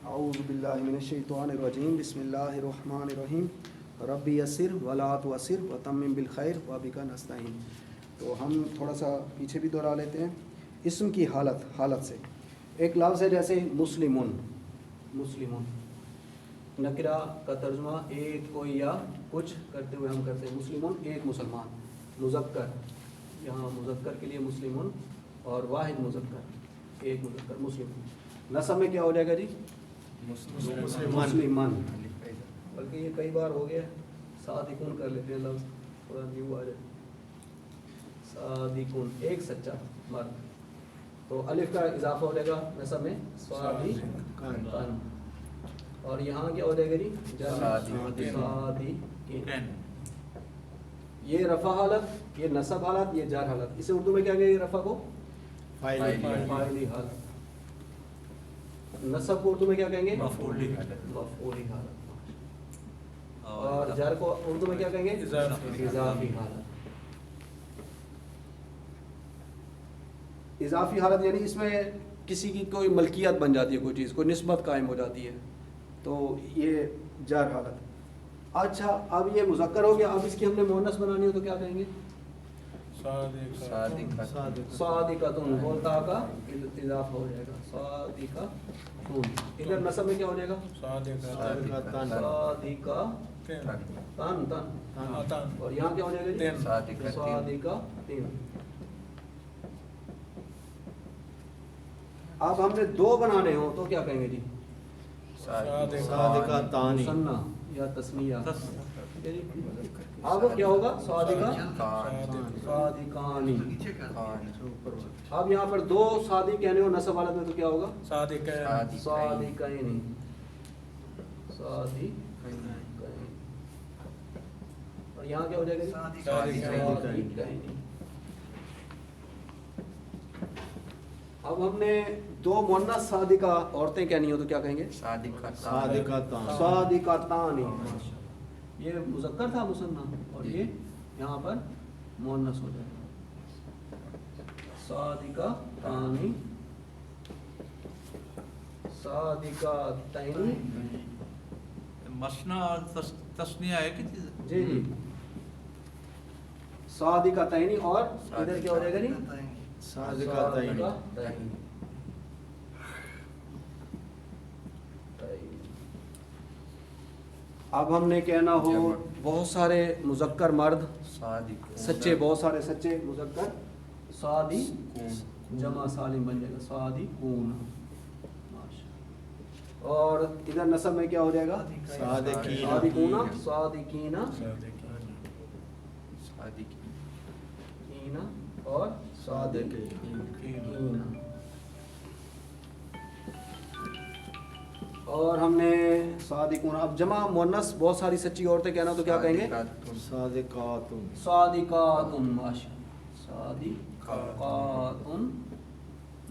اعوذ باللہ من الشیطان الرجیم بسم اللہ الرحمن الرحیم ربی یسر ولا تعسر وتمم بالخیر وبک نستعین۔ تو ہم تھوڑا سا پیچھے بھی دہرا لیتے ہیں اسم کی حالت سے۔ ایک لفظ ہے جیسے مسلمون، مسلمون نکرہ کا ترجمہ ایک کوئی یا کچھ کرتے ہوئے ہم کرتے ہیں، مسلمون ایک مسلمان، مذکر یہاں مذکر کے لیے مسلمون اور واحد مذکر ایک مذکر مسلمون۔ نسب میں کیا ہو جائے گا جی؟ مسلمان، بلکہ یہ کئی بار ہو گیا، صادقون کر لیتے ہیں لفظ تھوڑا نیو آ جائے، صادقون ایک سچا مرد، تو الف کا اضافہ ہو جائے گا نسب میں صادقان، اور یہاں کیا ہو جائے گا جی؟ صادقین۔ یہ رفع حالت، یہ نصب حالت، یہ جار حالت، اسے اردو میں کیا کہیں گے؟ رفع کو فاعلی حالت، نصب کو اردو میں کیا کہیں گے؟ مفعولی حالت، اور جار کو اردو میں کیا کہیں گے؟ اضافی حالت۔ اضافی حالت یعنی اس میں کسی کی کوئی ملکیت بن جاتی ہے، کوئی چیز، کوئی نسبت قائم ہو جاتی ہے، تو یہ جار حالت۔ اچھا اب یہ مذکر ہو گیا، اب اس کی ہم نے مؤنث بنانی ہو تو کیا کہیں گے؟ صادقۃن، بولتا کا اضافہ ہو جائے گا صادقۃن۔ ادھر نسب میں کیا ہو جائے گا؟ صادقۃن، اور یہاں کیا ہو جائے گا؟ صادقۃن۔ اب ہم نے دو بنانے ہوں تو کیا کہیں گے جی؟ صادقۃان، مثنیٰ یا تثنیہ۔ اب کیا ہوگا؟ صادقانی۔ اب یہاں پر دو صادق کہنے ہو نصب حالت میں تو کیا ہوگا؟ صادقین۔ اور یہاں کیا ہو جائے گا؟ صادقین۔ اب ہم نے دو مؤنث صادقہ عورتیں کہنی ہو تو کیا کہیں گے؟ صادقتان۔ یہ مذکر تھا مثنیٰ، اور یہ یہاں پر مؤنث ہو جائے گا صادقتان، صادقتین۔ مثنیٰ اور تثنیہ ہے کہ جی جی، صادقتین، اور ادھر کیا ہو جائے گا جی؟ صادقتین۔ اب ہم نے کہنا ہو بہت سارے مذکر مرد سچے، بہت سارے سچے مذکر، صادق جمع سالم بن جائے گا صادقون، اور ادھر نسب میں کیا ہو جائے گا؟ صادقین، صادقین اور صادقین۔ اور ہم نے صادقون، اب جمع مؤنث بہت ساری سچی عورتیں کہنا تو کیا کہیں گے؟ صادقاتن، صادقاتن، صادقاتن،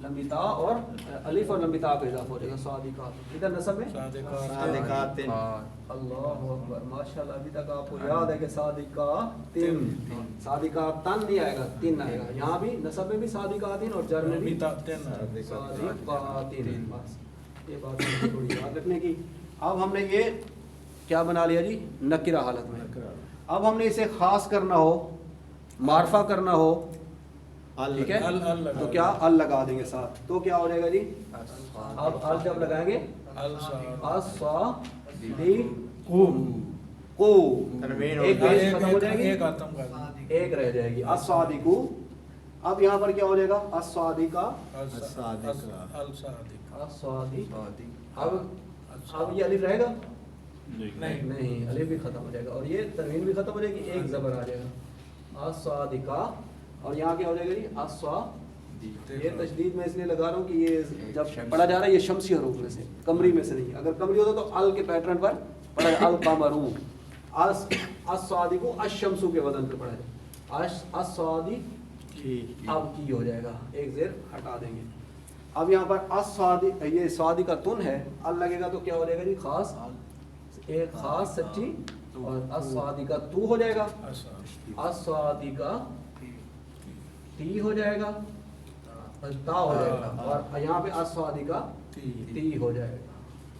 لمبی تا اور الف اور لمبی تا کا اضافہ ہو جائے گا صادقاتن۔ ادھر نسب میں صادقاتن۔ اللہ اکبر، ماشاءاللہ ابھی تک آپ کو یاد ہے کہ صادقاتن، صادقاتن نہیں آئے گا، تین آئے گا، یہاں بھی نسب میں بھی صادقاتن اور جر میں بھی صادقاتن۔ بس یہ بات تھوڑی یاد رکھنے کی۔ اب ہم نے یہ کیا بنا لیا جی؟ نکرہ حالت میں۔ اب ہم نے اسے خاص کرنا ہو، معرفہ کرنا ہو، ٹھیک ہے، تو کیا ال لگا دیں گے ساتھ، تو کیا ہو جائے گا جی؟ اب ال جب لگائیں گے ختم ہو جائے گی، ایک رہ جائے گی الصادقو۔ اب یہاں پر کیا ہو جائے گا؟ الصادقہ، اب یہ الف رہے گا؟ نہیں، الف بھی ختم ہو جائے گا، اور یہ تنوین بھی ختم ہو جائے گی، ایک زبر آ جائے گا الصادقہ، اور یہاں کیا ہو جائے گا جی؟ الصادق۔ یہ تشدید میں اس لیے لگا رہا ہوں کہ یہ جب پڑھا جا رہا ہے یہ شمسی حروف میں سے، قمری میں سے نہیں، اگر قمری ہوتا تو ال کے پیٹرن پر پڑھا جائے، القمرو، الصادق الشمسو کے وزن پہ پڑھا جائے، الصادق، اب کی ہو جائے گا، ایک زیر ہٹا دیں گے۔ اب یہاں پر الصادق، یہ صادقۃن ہے، ال لگے گا تو کیا ہو جائے گا جی؟ خاص، ایک خاص سچی، اور الصادقۃ ہو جائے گا، الصادقہ تی ہو جائے گا، تا ہو جائے گا، اور یہاں پہ الصادقہ تی ہو جائے گا،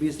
20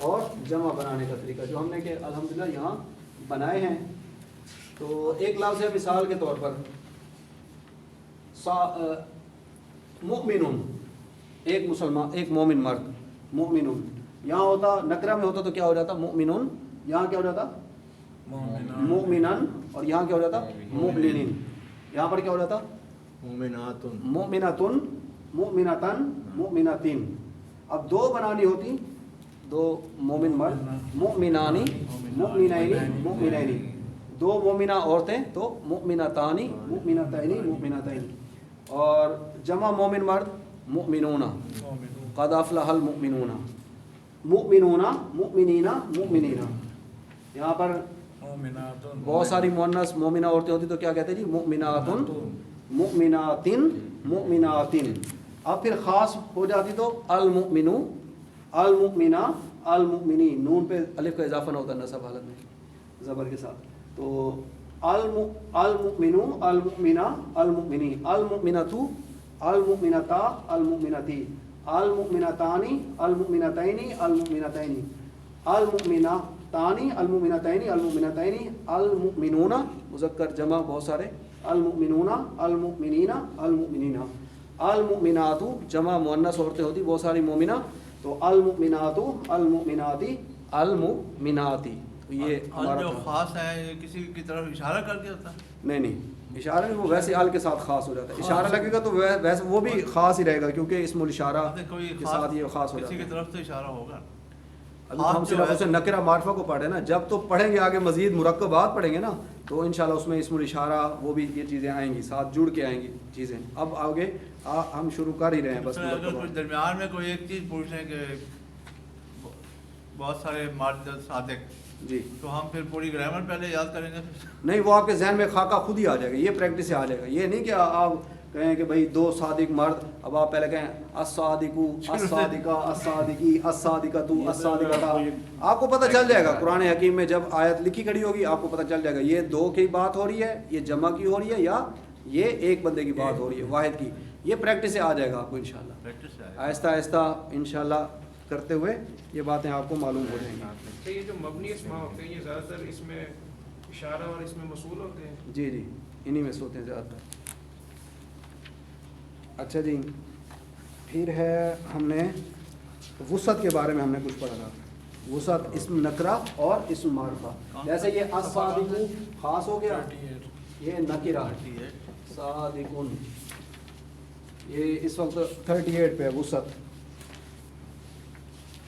اور جمع بنانے کا طریقہ جو ہم نے کہ الحمدللہ یہاں بنائے ہیں. تو ایک لفظ ہے مثال کے طور پر مؤمنون، ایک مسلمان، ایک مومن مرد، مؤمنون. یہاں ہوتا نکرہ میں ہوتا تو کیا ہو جاتا؟ مؤمنون. یہاں کیا ہو جاتا؟ مؤمنان. اور یہاں کیا ہو جاتا؟ مؤمنین. یہاں پر کیا ہو جاتا؟ مومناتن، مؤمناتن، مؤمناتن، مؤمناتین. اب دو بنانی ہوتی، دو مومن مرد، مؤمنانی، مؤمنینی، مؤمنینی. دو مومنہ عورتیں تو مؤمنتانی، مؤمنتینی، مؤمنتین. اور جمع مومن مرد مؤمنون، قد افلح المؤمنون. مؤمنون، مؤمنین، مؤمنین. یہاں پر بہت ساری مؤنث مومنہ عورتیں ہوتی تو کیا کہتے ہیں جی؟ مؤمناتن، مؤمناتن، مؤمناتن. اب پھر خاص ہو جاتی تو المؤمنو، المؤمنہ، المؤمنی. نون پہ الف کا اضافہ نہ ہوتا نصب حالت میں زبر کے ساتھ. تو المؤمنو، المؤمنہ، المؤمنی. المؤمنتو، المؤمنتا، المؤمنتی. المؤمنتانی، المؤمنتینی، المؤمنتینی. المؤمنتانی، المؤمنتینی، المؤمنتینی. المؤمنون مذکر جمع بہت سارے، المؤمنون، المؤمنین، المؤمنین. المؤمنات جمع مؤنث عورتیں ہوتی بہت ساری مومنہ تو المؤمنات، المؤمناتی، المؤمناتی. یہ ہمارا جو خاص ہے یہ کسی کی طرف اشارہ کر کے ہوتا ہے؟ نہیں نہیں، اشارہ نہیں، وہ ویسے ال کے ساتھ خاص ہو جاتا ہے. اشارہ لگے گا تو ویسے وہ بھی خاص ہی رہے گا کیونکہ اسم الاشارہ کے ساتھ یہ خاص ہو جاتا ہے. کسی کی طرف تو اشارہ ہوگا. ابھی ہم صرف اسے نکرہ معرفہ کو پڑھے نا، جب تو پڑھیں گے آگے مزید مرکبات پڑھیں گے نا تو انشاءاللہ اس میں اسم الاشارہ وہ بھی یہ چیزیں آئیں گی، ساتھ جڑ کے آئیں گی چیزیں. اب آگے ہم شروع کر ہی رہے ہیں بس. اگر کچھ درمیان میں کوئی ایک چیز پوچھ لیں کہ بہت سارے مارد صادق جی، تو ہم پھر پوری گرامر پہلے یاد کریں گے؟ نہیں، وہ آپ کے ذہن میں خاکہ خود ہی آ جائے گا، یہ پریکٹس سے آ جائے گا. یہ نہیں کہ آپ کہیں کہ بھائی دو صادق مرد، اب آپ پہلے کہیں الصادقو، الصادقہ، الصادقی، الصادقۃ، الصادقۃ. آپ کو پتہ چل جائے گا قرآن حکیم میں جب آیت لکھی کھڑی ہوگی آپ کو پتہ چل جائے گا یہ دو کی بات ہو رہی ہے، یہ جمع کی ہو رہی ہے، یا یہ ایک بندے کی بات ہو رہی ہے، واحد کی. یہ پریکٹس سے آ جائے گا آپ کو انشاءاللہ. آہستہ آہستہ انشاءاللہ کرتے ہوئے یہ باتیں آپ کو معلوم ہو جائیں گی. یہ جو مبنی اسماء ہوتے ہیں یہ زیادہ تر اس میں اشارہ اور اس میں موصول ہوتے ہیں؟ جی جی، انہی میں سے ہوتے ہیں زیادہ تر. اچھا جی، پھر ہے ہم نے وسعت کے بارے میں ہم نے کچھ پڑھا تھا. وسعت اسم نکرہ اور اسم معرفہ. جیسے یہ الصادق خاص ہو گیا، یہ نکرہ صادقون. یہ اس وقت 38 پہ وسعت،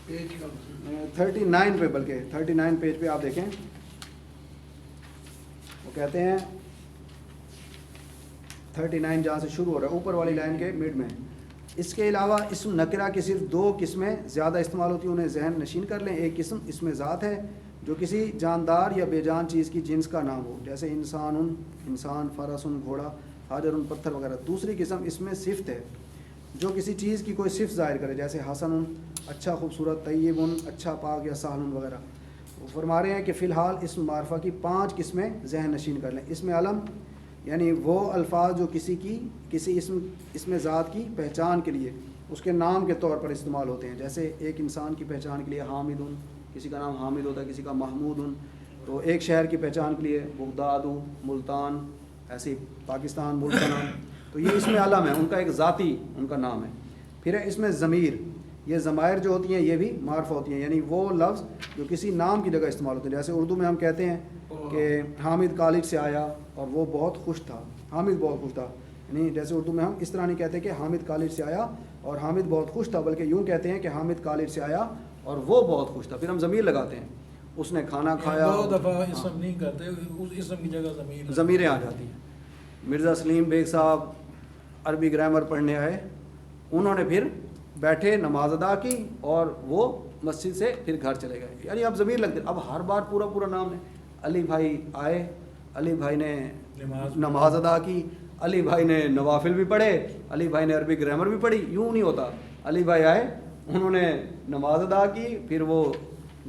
39 پہ، بلکہ 39 پیج پہ آپ دیکھیں وہ کہتے ہیں 39 جہاں سے شروع ہو رہا ہے اوپر والی لائن کے مڈ میں. اس کے علاوہ اسم نکرہ کی صرف دو قسمیں زیادہ استعمال ہوتی ہیں، انہیں ذہن نشین کر لیں. ایک قسم اسم ذات ہے جو کسی جاندار یا بے جان چیز کی جنس کا نام ہو، جیسے انسان، انسان، فرس، گھوڑا، حجر، پتھر وغیرہ. دوسری قسم اسم صفت ہے جو کسی چیز کی کوئی صفت ظاہر کرے، جیسے حسن، اچھا، خوبصورت، طیب، اچھا، پاک، یا سہل وغیرہ. وہ فرما رہے ہیں کہ فی الحال اسم معرفہ کی 5 قسمیں ذہن نشین کر لیں. اسم علم یعنی وہ الفاظ جو کسی اسم ذات کی پہچان کے لیے اس کے نام کے طور پر استعمال ہوتے ہیں. جیسے ایک انسان کی پہچان کے لیے حامد، کسی کا نام حامد ہوتا ہے، کسی کا محمود. تو ایک شہر کی پہچان کے لیے بغداد، ملتان، ایسے پاکستان ملک کا نام. تو یہ اسم علم ہے، ان کا ایک ذاتی ان کا نام ہے. پھر ہے اسم ضمیر. یہ ضمائر جو ہوتی ہیں یہ بھی معرفہ ہوتی ہیں، یعنی وہ لفظ جو کسی نام کی جگہ استعمال ہوتے ہیں. جیسے اردو میں ہم کہتے ہیں کہ حامد کالج سے آیا اور وہ بہت خوش تھا، حامد بہت خوش تھا. یعنی جیسے اردو میں ہم اس طرح نہیں کہتے کہ حامد کالج سے آیا اور حامد بہت خوش تھا، بلکہ یوں کہتے ہیں کہ حامد کالج سے آیا اور وہ بہت خوش تھا. پھر ہم ضمیر لگاتے ہیں، اس نے کھانا کھایا. دو دفعہ اسم نہیں کرتے، اس اسم کی جگہ ضمیریں آ جاتی ہیں. مرزا سلیم بیگ صاحب عربی گرامر پڑھنے آئے، انہوں نے پھر بیٹھے نماز ادا کی اور وہ مسجد سے پھر گھر چلے گئے. یعنی اب ضمیر لگتے، اب ہر بار پورا نام ہے. علی بھائی آئے، علی بھائی نے نماز ادا کی، علی بھائی نے نوافل بھی پڑھے، علی بھائی نے عربی گرامر بھی پڑھی. یوں نہیں ہوتا. علی بھائی آئے، انہوں نے نماز ادا کی، پھر وہ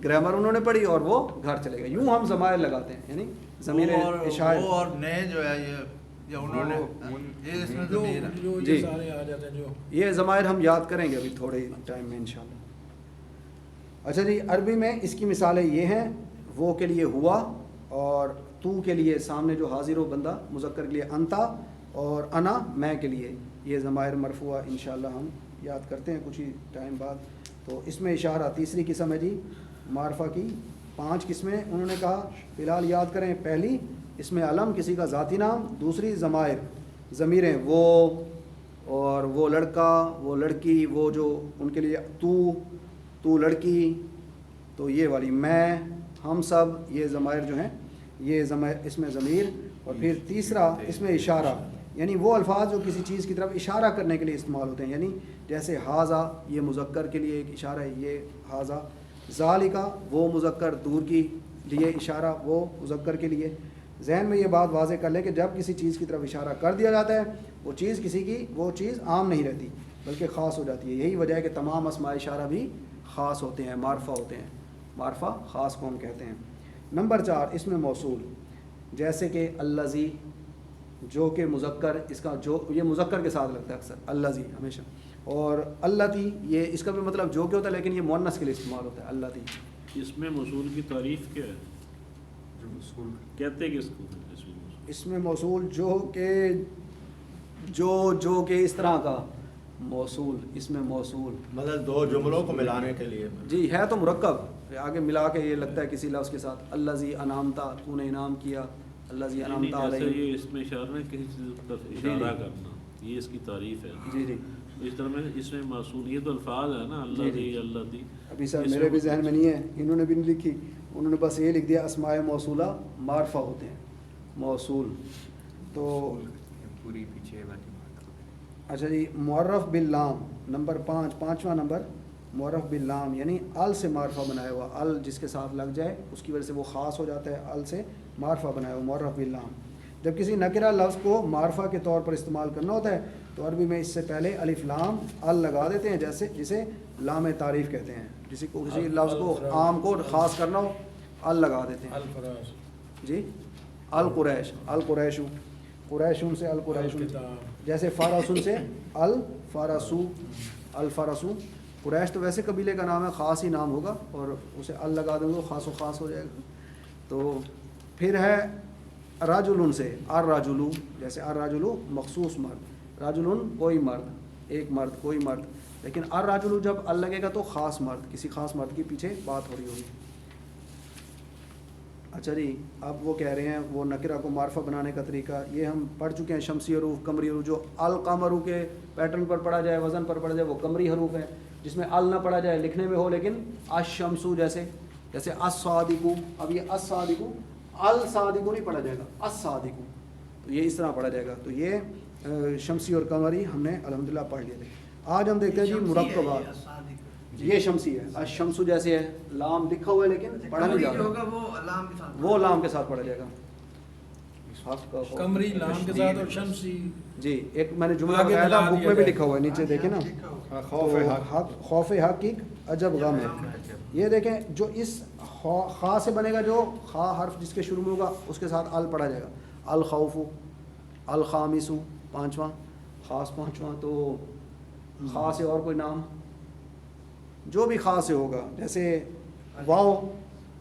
گرامر انہوں نے پڑھی اور وہ گھر چلے گئے. یوں ہم ضمائر لگاتے ہیں، یعنی ضمیر اشارہ. وہ اور نئے جو ہے یہ انہوں نے یہ اس میں ضمیر ہے. جو سارے آ جاتے ہیں جو یہ ضمائر ہم یاد کریں گے ابھی تھوڑے ٹائم میں انشاءاللہ. اچھا جی، عربی میں اس کی مثالیں یہ ہیں، وہ کے لیے ہوا، اور تو کے لیے سامنے جو حاضر ہو بندہ مذکر کے لیے انتا، اور انا میں کے لیے. یہ ضمائر مرفوعہ انشاءاللہ ہم یاد کرتے ہیں کچھ ہی ٹائم بعد. تو اس میں اشارہ تیسری قسم ہے جی معرفہ کی. 5 قسمیں انہوں نے کہا، فی الحال یاد کریں. پہلی اس میں علم کسی کا ذاتی نام، دوسری ضمائر ضمیریں وہ اور وہ لڑکا وہ لڑکی، وہ جو ان کے لیے تو لڑکی، تو یہ والی میں ہم سب، یہ ضمائر جو ہیں یہ ضمائر اس میں ضمیر. اور پھر تیسرا اس میں اشارہ، یعنی وہ الفاظ جو کسی چیز کی طرف اشارہ کرنے کے لیے استعمال ہوتے ہیں، یعنی جیسے حاضہ یہ مذکر کے لیے ایک اشارہ ہے، یہ حاضہ. ذالکا وہ مذکر، دور کی لیے اشارہ وہ مذکر کے لیے. ذہن میں یہ بات واضح کر لیں کہ جب کسی چیز کی طرف اشارہ کر دیا جاتا ہے وہ چیز کسی کی وہ چیز عام نہیں رہتی بلکہ خاص ہو جاتی ہے. یہی وجہ ہے کہ تمام اسماء اشارہ بھی خاص ہوتے ہیں، معرفہ ہوتے ہیں. معرفہ خاص کو ہم کہتے ہیں. نمبر 4 اس میں موصول، جیسے کہ الذی جو کہ مذکر، اس کا جو یہ مذکر کے ساتھ لگتا ہے اکثر الذی ہمیشہ. اور اللتی یہ اس کا بھی مطلب جو کہ ہوتا ہے لیکن یہ مؤنث کے لیے استعمال ہوتا ہے اللتی. اس میں موصول کی تعریف کیا ہے؟ جو موصول کہتے کس کو اس میں موصول جو کہ جو کہ اس طرح کا موصول، اس میں موصول مطلب 2 جملوں کو ملانے کے لیے. جی ہے تو مرکب، آگے ملا کے یہ لگتا ہے کسی لفظ کے ساتھ. الذی انعمتا تو نے انعام کیا، الذی انعمتا علیہ. یہ اس میں اشارہ ہے کسی چیز پر اشارہ کرنا، یہ اس کی تعریف ہے. جی جی اس طرح میں اس میں موصول یہ تو الفاظ ہے نا، اللہ دی اللہ دی. ابھی سر میرے بھی ذہن میں نہیں ہے، انہوں نے بھی نہیں لکھی، انہوں نے بس یہ لکھ دیا اسماء موصولہ معرفہ ہوتے ہیں موصول. تو پوری پیچھے والی. اچھا جی، معرف باللام نمبر 5، 5واں نمبر معرف باللام، یعنی ال سے معرفہ بنایا ہوا. ال جس کے ساتھ لگ جائے اس کی وجہ سے وہ خاص ہو جاتا ہے، ال سے معرفہ بنایا ہوا معرف باللام. جب کسی نکرہ لفظ کو معرفہ کے طور پر استعمال کرنا ہوتا ہے تو عربی میں اس سے پہلے الف لام ال لگا دیتے ہیں، جیسے جسے لام تعریف کہتے ہیں. کسی لفظ کو عام کو خاص کرنا ہو ال لگا دیتے ہیں. الفراز جی القریش، القریشو، قریشون سے القریشون، جیسے فارسون سے الفارسو، الفارسو. قریش تو ویسے قبیلے کا نام ہے، خاص ہی نام ہوگا، اور اسے ال لگا دیں گے خاص و خاص ہو جائے گا. تو پھر ہے رجلن سے الرجلو، جیسے الرجلو مخصوص مرد، رجلن کوئی مرد، ایک مرد کوئی مرد. لیکن الرجلو جب ال لگے گا تو خاص مرد، کسی خاص مرد کے پیچھے بات ہو رہی ہوگی. اچھا جی، اب وہ کہہ رہے ہیں وہ نکرہ کو معرفہ بنانے کا طریقہ یہ ہم پڑھ چکے ہیں. شمسی حروف، قمری حروف، جو القمرو کے پیٹرن پر پڑھا جائے، وزن پر پڑھا جائے، وہ قمری حروف ہیں. جس میں ال نہ پڑھا جائے لکھنے میں ہو لیکن الشمسو، جیسے الصادقو. اب یہ الصادقو الصادقو نہیں پڑھا جائے گا، الصادقو، تو یہ اس طرح پڑھا جائے گا. تو یہ شمسی اور قمری ہم نے الحمدللہ پڑھ لیے تھے. آج ہم دیکھتے ہیں جی مرکبات. یہ شمسی ہے، الشمسو جیسے ہے لام لکھا ہوا ہے لیکن پڑھا نہیں جا رہا، وہ لام کے ساتھ پڑھا جائے گا. قمری لام کے ساتھ اور شمسی. جی ایک میں نے جملہ بتایا تھا، بک میں بھی لکھا ہوا ہے نیچے دیکھیں نا، خوف حق ایک عجب غم ہے. یہ دیکھیں جو اس خا سے بنے گا، جو خا حرف جس کے شروع میں ہوگا اس کے ساتھ ال پڑھا جائے گا. الخوف، الخامسو 5واں، خاص 5واں. تو خا سے اور کوئی نام جو بھی خاص سے ہوگا، جیسے واو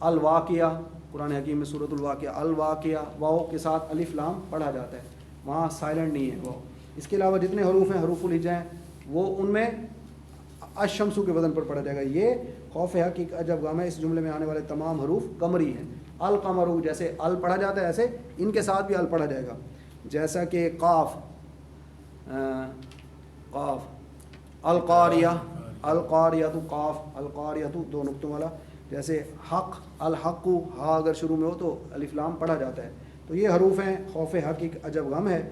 الواقعہ، قرآن حکیم میں سورۃ الواقعہ، الواقعہ واو کے ساتھ الف لام پڑھا جاتا ہے، وہاں سائلنٹ نہیں ہے واو. اس کے علاوہ جتنے حروف ہیں حروف الہجا ہیں وہ ان میں الشمسو کے وزن پر پڑھا جائے گا. یہ خوف حقیق عجب غم ہے. اس جملے میں آنے والے تمام حروف قمری ہیں. القمرو جیسے ال پڑھا جاتا ہے ایسے ان کے ساتھ بھی ال پڑھا جائے گا. جیسا کہ قاف، قاف القاریہ، القاریہ تو قاف، القاریہ تو 2 نقطوں والا. جیسے حق، الحق، ہا اگر شروع میں ہو تو الف لام پڑھا جاتا ہے. تو یہ حروف ہیں. خوف حقیق عجب غم ہے،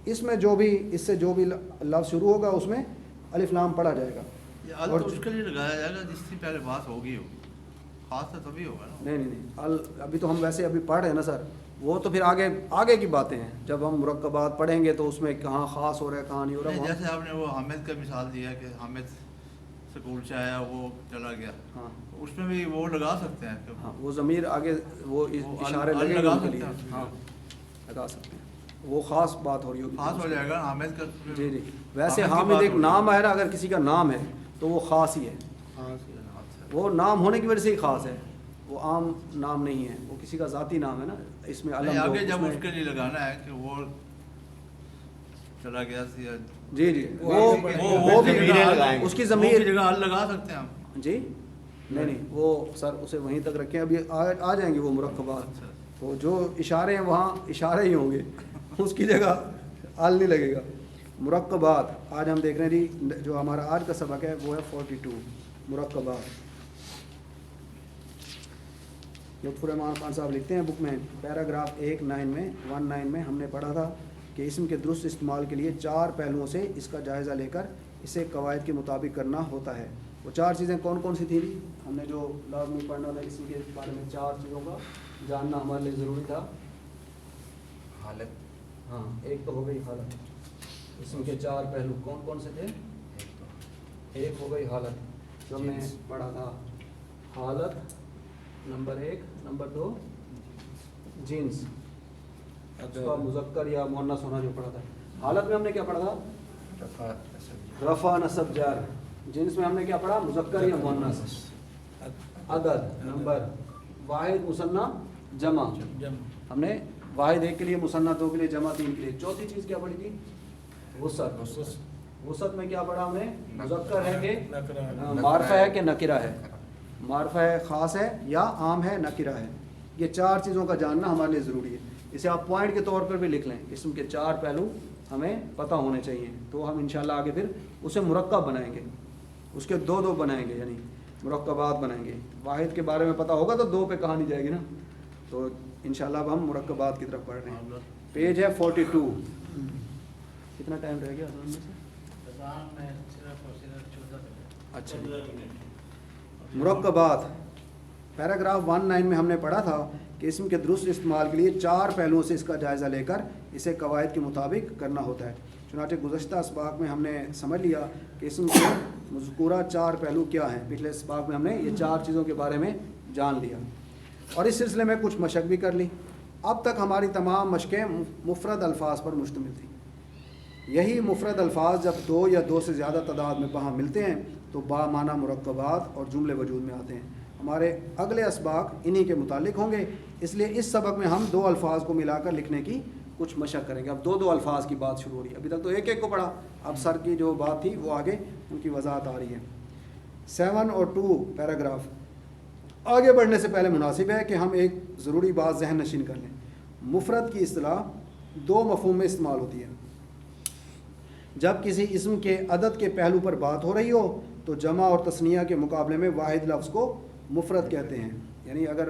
اس میں جو بھی اس سے جو بھی لفظ شروع ہوگا اس میں الف لام پڑھا جائے گا. یہ ال تو اس کے لیے لگایا جائے گا جس سے پہلے بات ہوگی ہو، خاص تو تبھی ہوگا نا. نہیں ابھی تو ہم ویسے ابھی پڑھ رہے ہیں نا سر، وہ تو پھر آگے کی باتیں ہیں. جب ہم مرکبات پڑھیں گے تو اس میں کہاں خاص ہو رہا ہے کہاں نہیں ہو رہا. جیسے آپ نے وہ حامد کا مثال دیا کہ حامد سکول سے آیا وہ چلا گیا، ہاں اس میں بھی وہ لگا سکتے ہیں. ہاں وہ ضمیر آگے وہ اشارے لگے لگا کے لیے سکتے ہیں. ہاں لگا سکتے ہیں. وہ خاص بات ہو رہی ہوگی، خاص ہو جائے گا حامد کا. جی ویسے حامد ایک نام ہے نا، اگر کسی کا نام ہے تو وہ خاص ہی ہے. وہ نام ہونے کی وجہ سے ہی خاص ہے، وہ عام نام نہیں ہے، وہ کسی کا ذاتی نام ہے نا، اس میں علم آگے اس جب میں اس کے لیے لگانا ہے کہ وہ چلا گیا سی جی جی وہ بھی ضمیریں لگائیں گے، اس کی کی ضمیر جگہ ال لگا سکتے ہیں ہم. جی نہیں وہ سر اسے وہیں تک رکھیں، ابھی آ جائیں گے وہ مرکبات، تو جو اشارے ہیں وہاں اشارے ہی ہوں گے، اس کی جگہ ال نہیں لگے گا. مرکبات آج ہم دیکھ رہے ہیں جی، جو ہمارا آج کا سبق ہے وہ ہے 42 مرکبات. لطف الرحمان خان صاحب لکھتے ہیں بک میں پیراگراف 19 میں ہم نے پڑھا تھا کہ اسم کے درست استعمال کے لیے 4 پہلوؤں سے اس کا جائزہ لے کر اسے قواعد کے مطابق کرنا ہوتا ہے. وہ 4 چیزیں کون کون سی تھیں؟ ہم نے جو لازمی پڑھنا تھا اسم کے بارے میں 4 چیزوں کا جاننا ہمارے لیے ضروری تھا. حالت، ہاں ایک تو ہو گئی حالت، اسم کے 4 پہلو کون کون سے تھے؟ ایک ہو گئی حالت جو ہم نے پڑھا تھا، حالت نمبر 1، نمبر 2 جنس، اس کا مذکر یا مؤنث ہونا جو پڑھا تھا. حالت میں ہم نے کیا پڑھا تھا؟ رفع نصب جر. جنس میں ہم نے کیا پڑھا؟ مذکر یا مؤنث. عدد نمبر، واحد مثنیٰ جمع، ہم نے واحد 1 کے لیے، مثنیٰ 2 کے لیے، جمع 3 کے لیے. چوتھی چیز کیا پڑھی تھی؟ وسعت. وسعت میں کیا پڑھا ہم نے؟ مذکر ہے کہ معرفہ ہے کہ نکرہ ہے، معرفہ ہے خاص ہے یا عام ہے نکرہ ہے. یہ 4 چیزوں کا جاننا ہمارے لیے ضروری ہے. اسے آپ پوائنٹ کے طور پر بھی لکھ لیں، اسم کے 4 پہلو ہمیں پتہ ہونے چاہیے، تو ہم انشاءاللہ آگے پھر اسے مرکب بنائیں گے، اس کے 2 بنائیں گے، یعنی مرکبات بنائیں گے. واحد کے بارے میں پتہ ہوگا تو 2 پہ کہانی جائے گی نا. تو انشاءاللہ اب ہم مرکبات کی طرف پڑھ رہے ہیں. پیج ہے 42. کتنا ٹائم رہ گیا اذان میں سے؟ اچھا مرکبات پیراگراف 19 میں ہم نے پڑھا تھا کہ اسم کے درست استعمال کے لیے 4 پہلوؤں سے اس کا جائزہ لے کر اسے قواعد کے مطابق کرنا ہوتا ہے. چنانچہ گزشتہ اسباق میں ہم نے سمجھ لیا کہ اسم کے مذکورہ 4 پہلو کیا ہیں. پچھلے اسباق میں ہم نے یہ 4 چیزوں کے بارے میں جان لیا اور اس سلسلے میں کچھ مشق بھی کر لی. اب تک ہماری تمام مشقیں مفرد الفاظ پر مشتمل تھیں. یہی مفرد الفاظ جب 2 یا 2 سے زیادہ تعداد میں وہاں ملتے ہیں تو با معنی مرکبات اور جملے وجود میں آتے ہیں. ہمارے اگلے اسباق انہی کے متعلق ہوں گے، اس لیے اس سبق میں ہم 2 الفاظ کو ملا کر لکھنے کی کچھ مشق کریں گے. اب 2 الفاظ کی بات شروع ہو رہی ہے. ابھی تک تو ایک کو پڑھا، اب سر کی جو بات تھی وہ آگے ان کی وضاحت آ رہی ہے. 7 اور 2 پیراگراف. آگے بڑھنے سے پہلے مناسب ہے کہ ہم ایک ضروری بات ذہن نشین کر لیں. مفرد کی اصطلاح 2 مفہوم میں استعمال ہوتی ہے. جب کسی اسم کے عدد کے پہلو پر بات ہو رہی ہو تو جمع اور تثنیہ کے مقابلے میں واحد لفظ کو مفرد کہتے ہیں. یعنی اگر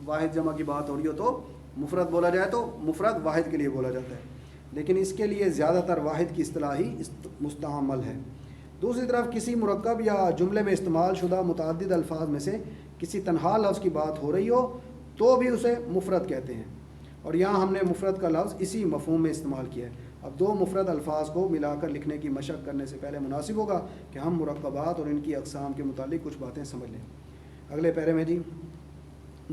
واحد جمع کی بات ہو رہی ہو تو مفرد بولا جائے تو مفرد واحد کے لیے بولا جاتا ہے، لیکن اس کے لیے زیادہ تر واحد کی اصطلاح ہی مستعمل ہے. دوسری طرف کسی مرکب یا جملے میں استعمال شدہ متعدد الفاظ میں سے کسی تنہا لفظ کی بات ہو رہی ہو تو بھی اسے مفرد کہتے ہیں، اور یہاں ہم نے مفرد کا لفظ اسی مفہوم میں استعمال کیا ہے. اب 2 مفرد الفاظ کو ملا کر لکھنے کی مشق کرنے سے پہلے مناسب ہوگا کہ ہم مرکبات اور ان کی اقسام کے متعلق کچھ باتیں سمجھ لیں. اگلے پیرے میں جی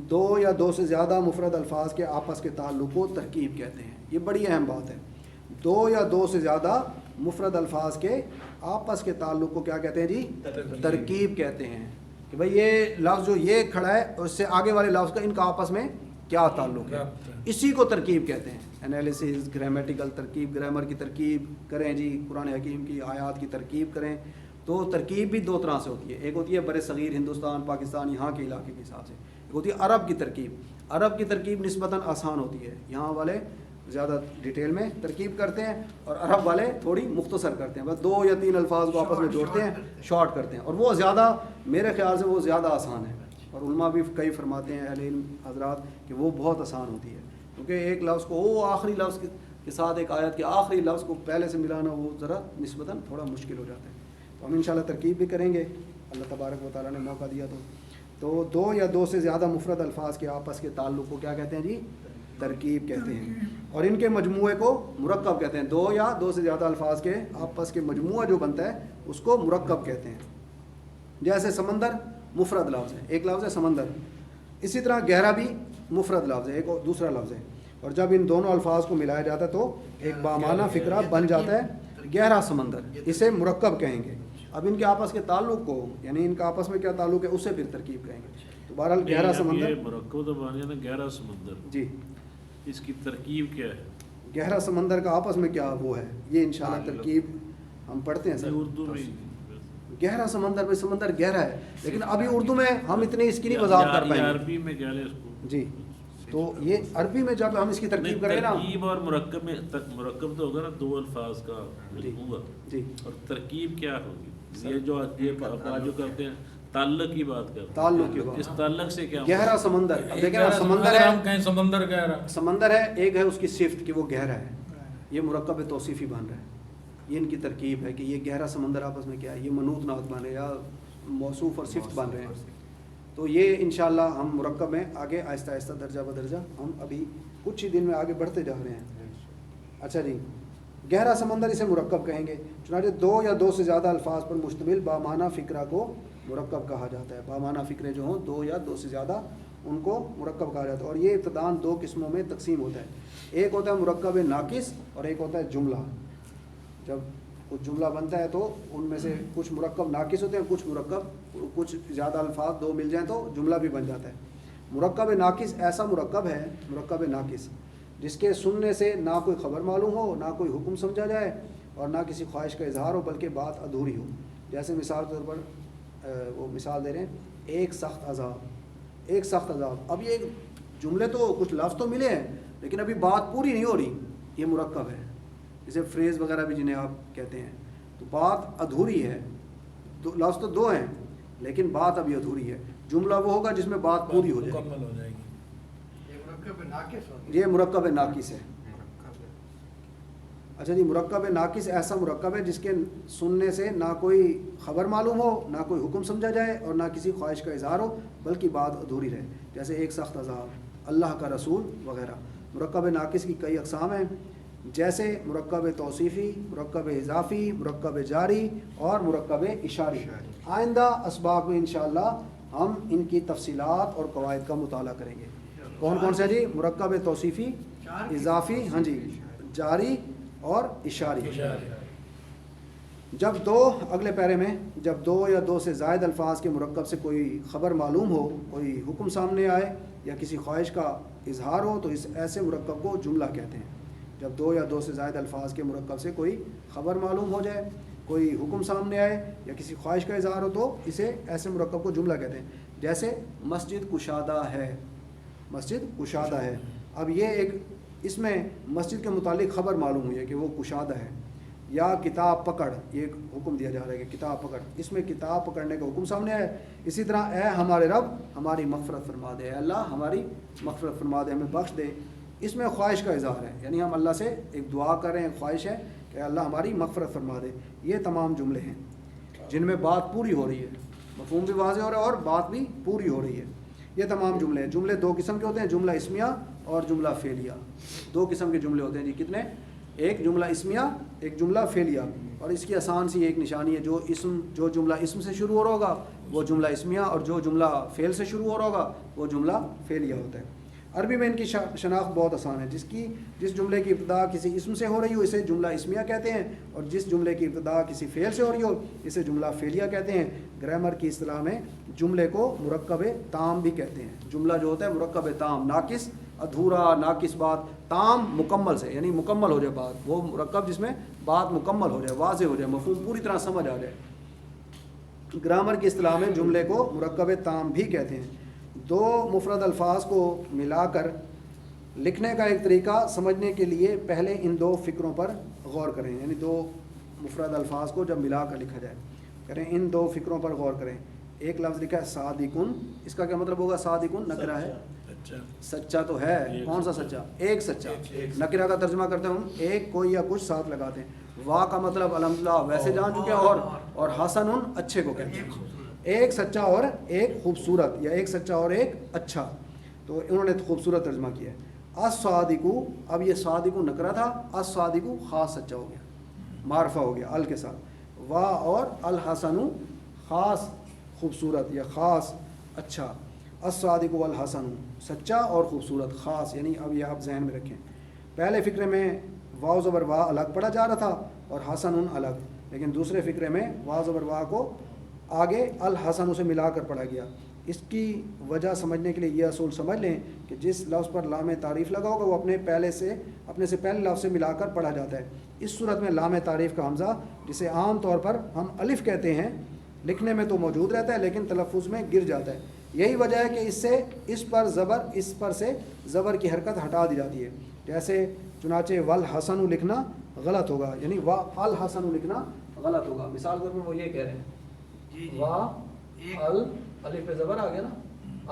2 یا 2 سے زیادہ مفرد الفاظ کے آپس کے تعلق کو ترکیب کہتے ہیں. یہ بڑی اہم بات ہے. 2 یا 2 سے زیادہ مفرد الفاظ کے آپس کے تعلق کو کیا کہتے ہیں جی؟ ترکیب کہتے ہیں. کہ بھئی یہ لفظ جو یہ کھڑا ہے اس سے آگے والے لفظ کا ان کا آپس میں کیا تعلق ہے، اسی کو ترکیب کہتے ہیں. انالیسز، گرامیٹیکل ترکیب، گرامر کی ترکیب کریں جی، قرآن حکیم کی آیات کی ترکیب کریں تو ترکیب بھی 2 طرح سے ہوتی ہے. ایک ہوتی ہے بر صغیر ہندوستان پاکستان یہاں کے علاقے کے حساب سے، ایک ہوتی ہے عرب کی ترکیب. عرب کی ترکیب نسبتاً آسان ہوتی ہے، یہاں والے زیادہ ڈیٹیل میں ترکیب کرتے ہیں اور عرب والے تھوڑی مختصر کرتے ہیں، بس 2 یا 3 الفاظ کو آپس میں جوڑتے ہیں، شارٹ کرتے ہیں، اور وہ زیادہ میرے خیال سے وہ زیادہ آسان ہے. اور علماء بھی کئی فرماتے ہیں اہل علم حضرات کہ وہ بہت آسان ہوتی ہے، کیونکہ ایک لفظ کو وہ آخری لفظ کے ساتھ ایک آیت کے آخری لفظ کو پہلے سے ملانا وہ ذرا نسبتاً تھوڑا مشکل ہو جاتا ہے. تو ہم انشاءاللہ ترکیب بھی کریں گے، اللہ تبارک و تعالیٰ نے موقع دیا تو 2 یا 2 سے زیادہ مفرد الفاظ کے آپس کے تعلق کو کیا کہتے ہیں جی؟ ترکیب کہتے ہیں، اور ان کے مجموعے کو مرکب کہتے ہیں. 2 یا 2 سے زیادہ الفاظ کے آپس کے مجموعہ جو بنتا ہے اس کو مرکب کہتے ہیں. جیسے سمندر مفرد لفظ ہے، ایک لفظ ہے سمندر. اسی طرح گہرا بھی مفرد لفظ ہے، ایک دوسرا لفظ ہے، اور جب ان دونوں الفاظ کو ملایا جاتا ہے تو ایک بامعنی فکرہ بن جاتا ہے گہرا سمندر. اسے مرکب کہیں گے. اب ان کے آپس کے تعلق کو یعنی ان کا آپس میں کیا تعلق ہے اسے پھر ترکیب کہیں گے. تو بہرحال گہرا سمندر یہ مرکب تو بن گیا نا گہرا سمندر. جی اس کی ترکیب کیا ہے؟ گہرا سمندر کا آپس میں کیا وہ ہے یہ انشاءاللہ ترکیب ہم پڑھتے ہیں سر. اردو میں گہرا سمندر میں سمندر گہرا ہے لیکن ابھی اردو میں ہم اتنی اس کی نہیں وضاحت کر پائیں گے. عربی میں کیا ہے اس کو؟ جی تو یہ عربی میں جب ہم اس کی ترکیب کریں گے نا ترکیب اور مرکب میں مرکب تو ہوگا نا دو الفاظ کا مجموعہ. جی اور ترکیب کیا ہوگی؟ یہ جو جو کرتے ہیں تعلق کی بات کرتے ہیں. تعلق کی بات. اس تعلق سے کیا گہرا سمندر اب دیکھیں نا گہرا سمندر ہے ہم کہیں سمندر گہرا سمندر ہے ایک ہے اس کی صفت کہ وہ گہرا ہے یہ مرکب توصیفی بن رہا ہے. یہ ان کی ترکیب ہے کہ یہ گہرا سمندر آپس میں کیا ہے یہ منوط نعت بن رہے یا موصوف اور صفت بن رہے ہیں. تو یہ انشاءاللہ ہم مرکب میں آگے آہستہ آہستہ درجہ بدرجہ ہم ابھی کچھ ہی دن میں آگے بڑھتے جا رہے ہیں. اچھا جی گہرا سمندر اسے مرکب کہیں گے. چنانچہ دو یا دو سے زیادہ الفاظ پر مشتمل بامعنی فکرہ کو مرکب کہا جاتا ہے. بامعنی فکرے جو ہوں دو یا دو سے زیادہ ان کو مرکب کہا جاتا ہے. اور یہ ابتداً دو قسموں میں تقسیم ہوتا ہے. ایک ہوتا ہے مرکب ناقص اور ایک ہوتا ہے جملہ. جب کچھ جملہ بنتا ہے تو ان میں سے کچھ مرکب ناقص ہوتے ہیں کچھ مرکب کچھ زیادہ الفاظ دو مل جائیں تو جملہ بھی بن جاتا ہے. مرکب ناقص ایسا مرکب ہے مرکب ناقص جس کے سننے سے نہ کوئی خبر معلوم ہو نہ کوئی حکم سمجھا جائے اور نہ کسی خواہش کا اظہار ہو بلکہ بات ادھوری ہو. جیسے مثال کے طور پر وہ مثال دے رہے ہیں ایک سخت عذاب ایک سخت عذاب. اب یہ جملے تو کچھ لفظ تو ملے ہیں لیکن ابھی بات پوری نہیں ہو رہی. یہ مرکب ہے جیسے فریز وغیرہ بھی جنہیں آپ کہتے ہیں. تو بات ادھوری ہے لفظ تو دو ہیں لیکن بات ابھی ادھوری ہے. جملہ وہ ہوگا جس میں بات پوری ہو جائے گی. مکمل ہو جائے گی. یہ مرکب ناقص ہے. اچھا جی مرکب ناقص ایسا مرکب ہے جس کے سننے سے نہ کوئی خبر معلوم ہو نہ کوئی حکم سمجھا جائے اور نہ کسی خواہش کا اظہار ہو بلکہ بات ادھوری رہے. جیسے ایک سخت عذاب اللہ کا رسول وغیرہ. مرکب ناقص کی کئی اقسام ہیں جیسے مرکب توصیفی مرکب اضافی مرکب جاری اور مرکب اشاری. آئندہ اسباق میں انشاءاللہ ہم ان کی تفصیلات اور قواعد کا مطالعہ کریں گے. کون کون سے جی مرکب توصیفی اضافی ہاں جی جاری اور اشاری. جب دو اگلے پیرے میں جب دو یا دو سے زائد الفاظ کے مرکب سے کوئی خبر معلوم ہو کوئی حکم سامنے آئے یا کسی خواہش کا اظہار ہو تو اس ایسے مرکب کو جملہ کہتے ہیں. جب دو یا دو سے زائد الفاظ کے مرکب سے کوئی خبر معلوم ہو جائے کوئی حکم سامنے آئے یا کسی خواہش کا اظہار ہو تو اسے ایسے مرکب کو جملہ کہتے ہیں. جیسے مسجد کشادہ ہے مسجد کشادہ ہے. اب یہ ایک اس میں مسجد کے متعلق خبر معلوم ہوئی ہے کہ وہ کشادہ ہے. یا کتاب پکڑ یہ ایک حکم دیا جا رہا ہے کہ کتاب پکڑ اس میں کتاب پکڑنے کا حکم سامنے آئے. اسی طرح اے ہمارے رب ہماری مغفرت فرما دے. اے اللہ ہماری مغفرت فرما دے ہمیں بخش دے. اس میں خواہش کا اظہار ہے یعنی ہم اللہ سے ایک دعا کر رہے ہیں خواہش ہے کہ اللہ ہماری مغفرت فرما دے. یہ تمام جملے ہیں جن میں بات پوری ہو رہی ہے مفہوم بھی واضح ہو رہا ہے اور بات بھی پوری ہو رہی ہے. یہ تمام جملے ہیں. جملے دو قسم کے ہوتے ہیں جملہ اسمیہ اور جملہ فعلیہ. دو قسم کے جملے ہوتے ہیں جی. کتنے؟ ایک جملہ اسمیہ ایک جملہ فعلیہ. اور اس کی آسان سی ایک نشانی ہے جو جملہ اسم سے شروع ہو رہا ہوگا وہ جملہ اسمیہ اور جو جملہ فعل سے شروع ہو رہا ہوگا وہ جملہ فعلیہ ہوتا ہے. عربی میں ان کی شناخت بہت آسان ہے. جس جملے کی ابتدا کسی اسم سے ہو رہی ہو اسے جملہ اسمیہ کہتے ہیں اور جس جملے کی ابتدا کسی فعل سے ہو رہی ہو اسے جملہ فعلیہ کہتے ہیں. گرامر کی اصطلاح میں جملے کو مرکب تام بھی کہتے ہیں. جملہ جو ہوتا ہے مرکب تام ناقص ادھورا ناقص بات تام مکمل سے یعنی مکمل ہو جائے بات. وہ مرکب جس میں بات مکمل ہو جائے واضح ہو جائے مفہوم پوری طرح سمجھ آ جائے. گرامر کی اصطلاح میں جملے کو مرکب تام بھی کہتے ہیں. دو مفرد الفاظ کو ملا کر لکھنے کا ایک طریقہ سمجھنے کے لیے پہلے ان دو فکروں پر غور کریں. یعنی دو مفرد الفاظ کو جب ملا کر لکھا جائے کریں ان دو فکروں پر غور کریں. ایک لفظ لکھا ہے صادقن. اس کا کیا مطلب ہوگا؟ صادقن نکرہ ہے سچا تو ہے. کون سا سچا؟ ایک سچا. نکرہ کا ترجمہ کرتے ہیں ہم ایک کوئی یا کچھ ساتھ لگاتے ہیں. وا کا مطلب الحمدللہ ویسے جان چکے ہیں اور حسن اچھے کو کہتے ہیں. ایک سچا اور ایک خوبصورت یا ایک سچا اور ایک اچھا. تو انہوں نے خوبصورت ترجمہ کیا ہے. الصادقو اب یہ صادقو نکرہ تھا الصادقو خاص سچا ہو گیا معرفہ ہو گیا ال کے ساتھ. وا اور الحسن خاص خوبصورت یا خاص اچھا. الصادق والحسن سچا اور خوبصورت خاص. یعنی اب یہ آپ ذہن میں رکھیں. پہلے فکرے میں واو زبر وا الگ پڑھا جا رہا تھا اور حسن الگ. لیکن دوسرے فقرے میں وا زبر وا کو آگے الحسن سے ملا کر پڑھا گیا. اس کی وجہ سمجھنے کے لیے یہ اصول سمجھ لیں کہ جس لفظ پر لام تعریف لگا ہوگا وہ اپنے سے پہلے لفظ سے ملا کر پڑھا جاتا ہے. اس صورت میں لام تعریف کا حمزہ جسے عام طور پر ہم الف کہتے ہیں لکھنے میں تو موجود رہتا ہے لیکن تلفظ میں گر جاتا ہے. یہی وجہ ہے کہ اس پر سے زبر کی حرکت ہٹا دی جاتی ہے. جیسے چنانچہ والحسن لکھنا غلط ہوگا, یعنی وا الحسن لکھنا غلط ہوگا. مثال کے طور پر وہ یہ کہہ رہے ہیں وا ال الف پہ زبر آ گیا نا,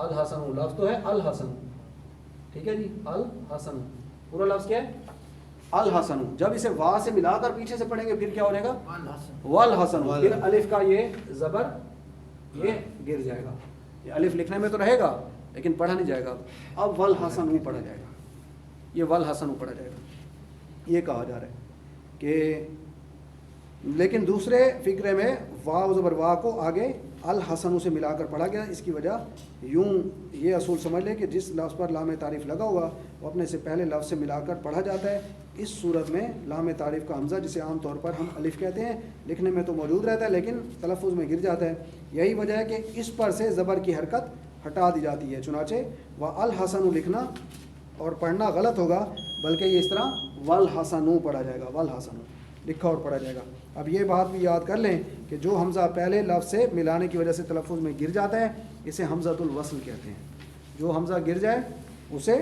الحسن لفظ تو ہے الحسن, ٹھیک ہے جی, الحسن پورا لفظ کیا ہے الحسن. جب اسے وا سے ملا کر پیچھے سے پڑھیں گے پھر کیا ہو جائے گا والحسن, پھر الف کا یہ زبر یہ گر جائے گا. یہ الف لکھنے میں تو رہے گا لیکن پڑھا نہیں جائے گا. اب والحسن پڑھا جائے گا, یہ والحسن پڑھا جائے گا, یہ کہا جا رہا ہے کہ لیکن دوسرے فقرے میں واو زبر وا کو آگے الحسن سے ملا کر پڑھا گیا. اس کی وجہ یوں یہ اصول سمجھ لیں کہ جس لفظ پر لام تعریف لگا ہوگا وہ اپنے سے پہلے لفظ سے ملا کر پڑھا جاتا ہے. اس صورت میں لام تعریف کا حمزہ جسے عام طور پر ہم الف کہتے ہیں لکھنے میں تو موجود رہتا ہے لیکن تلفظ میں گر جاتا ہے. یہی وجہ ہے کہ اس پر سے زبر کی حرکت ہٹا دی جاتی ہے. چنانچہ وہ الحسن لکھنا اور پڑھنا غلط ہوگا بلکہ یہ اس طرح والحسن پڑھا جائے گا, والحسن لکھا اور پڑھا جائے گا. اب یہ بات بھی یاد کر لیں کہ جو حمزہ پہلے لفظ سے ملانے کی وجہ سے تلفظ میں گر جاتا ہے اسے حمزۃ الوصل کہتے ہیں. جو حمزہ گر جائے اسے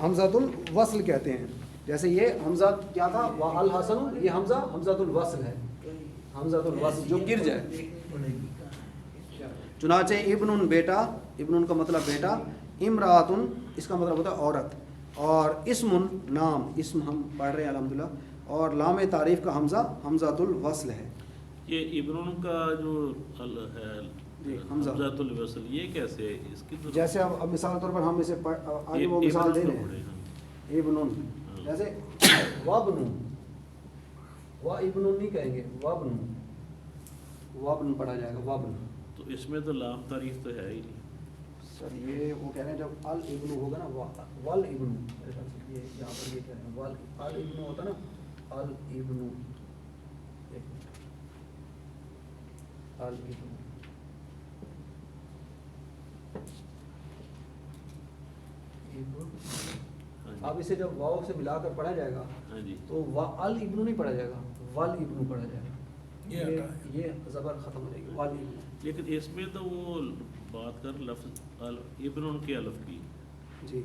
حمزۃ الوصل کہتے ہیں. جیسے یہ حمزہ کیا تھا وا الحسن, یہ حمزہ حمزۃ الوصل ہے, حمزۃ الوصل جو گر جائے. چنانچہ ابن بیٹا, ابن کا مطلب بیٹا, امراتن اس کا مطلب ہوتا ہے عورت, اور اسم نام, اسم ہم پڑھ رہے ہیں الحمدللہ, اور لام تعریف کا حمزہ حمزۃ الوصل ہے. یہ ابن کا جو ہے حمزۃ الوصل یہ کیسے ہے اس کی جیسے اب مثال طور پر ہم اسے آگے وہ مثال دے رہے ہیں ابن, جیسے وابن, وا ابن نہیں کہیں گے, وابن, وابن پڑھا جائے گا وابن. تو اس میں تو لام تعریف تو ہے ہی نہیں سر. یہ وہ کہہ رہے ہیں جب الابن ہوگا نا والابن, یہ یہاں پر یہ کہہ رہے ہیں الابن ہوتا نا, الابن, الابن اب اسے جب واو سے ملا کر پڑھا جائے گا تو الابن نہیں پڑھا جائے گا, والابن پڑھا جائے گا. یہ زبر ختم ہو جائے گی والابن. لیکن اس میں تو وہ بات کر لفظ ابن کے الف کی جی,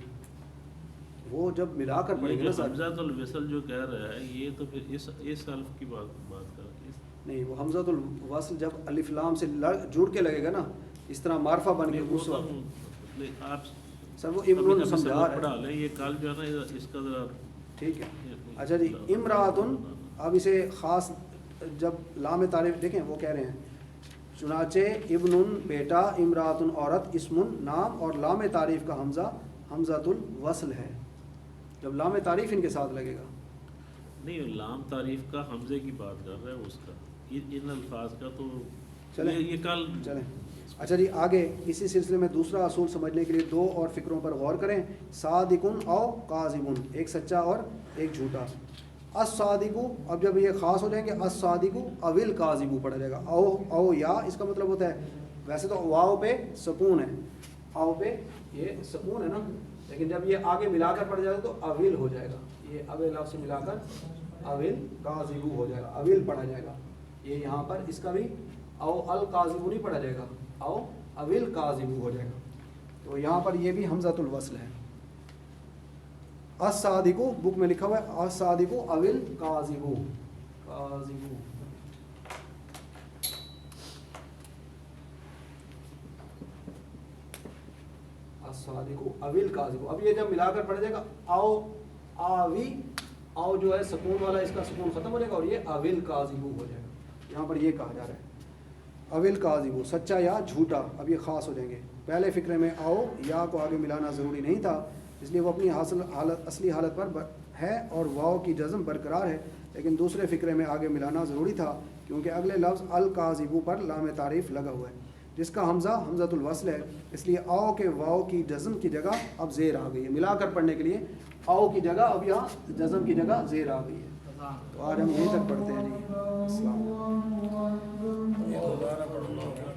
وہ جب ملا کر پڑھیں گے نا حمزۃ الوصل جو کہہ رہا ہے یہ تو پھر اس الف کی بات کر نہیں. وہ حمزۃ الوصل جب الف لام سے جڑ کے لگے گا نا اس طرح معرفہ بن کے اس وقت آپ سر وہ ابن سمجھا پڑھا لیں. یہ کل جو ہے نا اس کا ذرا ٹھیک ہے. اچھا جی, امراتن, اب اسے خاص جب لام تعریف دیکھیں وہ کہہ رہے ہیں چنانچہ ابن بیٹا, امراتن عورت, اسم نام, اور لام تعریف کا حمزہ حمزۃ الوصل ہے. جب لام تعریف ان کے ساتھ لگے گا نہیں, لام تعریف کا حمزے کی بات کر رہا ہے اس کا, ان الفاظ کا تو چلیں یہ کل چلیں. اچھا جی, آگے اسی سلسلے میں دوسرا اصول سمجھنے کے لیے دو اور فکروں پر غور کریں. صادقن او کاذبن, ایک سچا اور ایک جھوٹا. الصادقو, اب جب یہ خاص ہو جائیں گے الصادقو اول کاذبو پڑھا جائے گا. او یا اس کا مطلب ہوتا ہے ویسے تو واو پہ سکون ہے, او پہ یہ سکون ہے نا, لیکن جب یہ آگے ملا کر پڑھ جائے گا تو اول ہو جائے گا. یہ اول لفظ سے ملا کر اول کاذبو ہو جائے گا, اول پڑھا جائے گا. یہ یہاں پر اس کا بھی او الکاذبو نہیں پڑھا جائے گا, او اول کاذبو ہو جائے گا. تو یہاں پر یہ بھی حمزۃ الوصل ہے. الصادقو بک میں لکھا ہوا ہے الصادقو اول کاذبو, کاذبو. الصادقو اول کاذبو. اب یہ جب ملا کر پڑھ جائے گا او آوی, او جو ہے سکون والا اس کا سکون ختم ہو جائے گا اور یہ اول کاذبو ہو جائے گا. یہاں پر یہ کہا جا رہا ہے اول کاذبو, سچا یا جھوٹا. اب یہ خاص ہو جائیں گے. پہلے فقرے میں او یا کو آگے ملانا ضروری نہیں تھا اس لیے وہ اپنی اصلی حالت پر ہے اور واو کی جزم برقرار ہے, لیکن دوسرے فقرے میں آگے ملانا ضروری تھا کیونکہ اگلے لفظ الکاذبو پر لام تعریف لگا ہوا ہے جس کا حمزہ حمزۃ الوصل ہے. اس لیے او کے واو کی جزم کی جگہ اب زیر آ گئی ہے. ملا کر پڑھنے کے لیے او کی جگہ اب یہاں جزم کی جگہ زیر آ گئی ہے. تو آج ہم یہیں تک پڑھتے ہیں جی. السلام علیکم. یہ دوبارہ